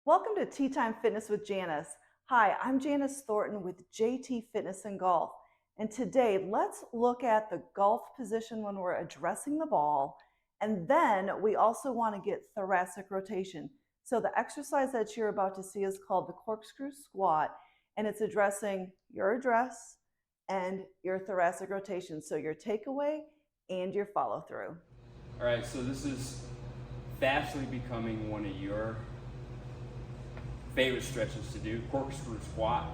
Welcome to Tea Time Fitness with Janice. Hi, I'm Janice Thornton with JT Fitness and Golf. And today, let's look at the golf position when we're addressing the ball. And then we also want to get thoracic rotation. So the exercise that you're about to see is called the corkscrew squat, and it's addressing your address and your thoracic rotation. So your takeaway and your follow through. All right, so this is fastly becoming one of your favorite stretches to do, corkscrew squat,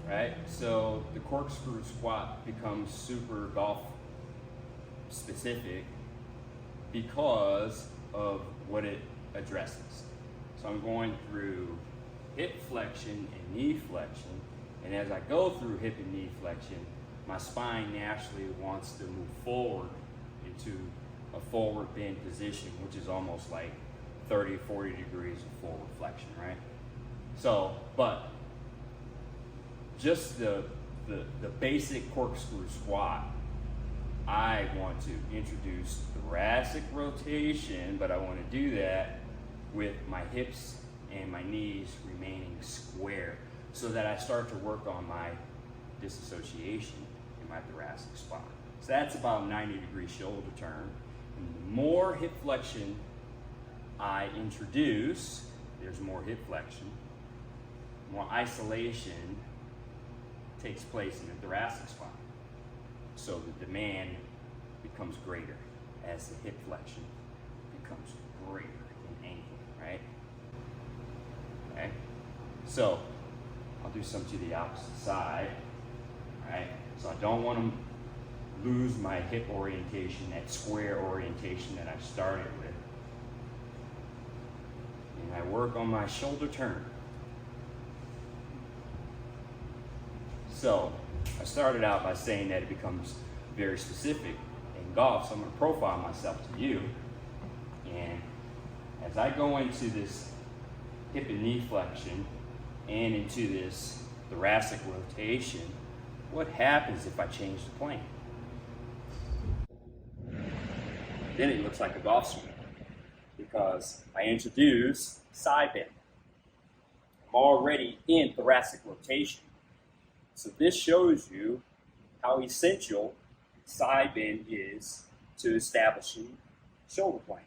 right? So the corkscrew squat becomes super golf specific because of what it addresses. So I'm going through hip flexion and knee flexion, and as I go through hip and knee flexion, my spine naturally wants to move forward into a forward bend position, which is almost like 30, 40 degrees of forward flexion, right? So, but just the basic corkscrew squat, I want to introduce thoracic rotation, but I want to do that with my hips and my knees remaining square so that I start to work on my disassociation in my thoracic spine. So that's about 90-degree shoulder turn. And the more hip flexion I introduce, there's more hip flexion, more isolation takes place in the thoracic spine. So the demand becomes greater as the hip flexion becomes greater in angle, right? Okay, so I'll do some to the opposite side, right? So I don't want to lose my hip orientation, that square orientation that I started with. And I work on my shoulder turn. So I started out by saying that it becomes very specific in golf, so I'm going to profile myself to you. And as I go into this hip and knee flexion and into this thoracic rotation, what happens if I change the plane? Then it looks like a golf swing because I introduce side bend. I'm already in thoracic rotation. So this shows you how essential side bend is to establishing shoulder plane.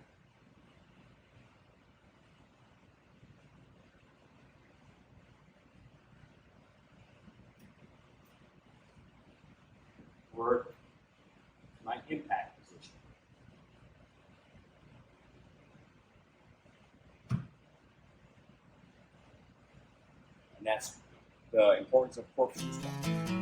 Work my impact position. And that's the importance of corkscrew squat.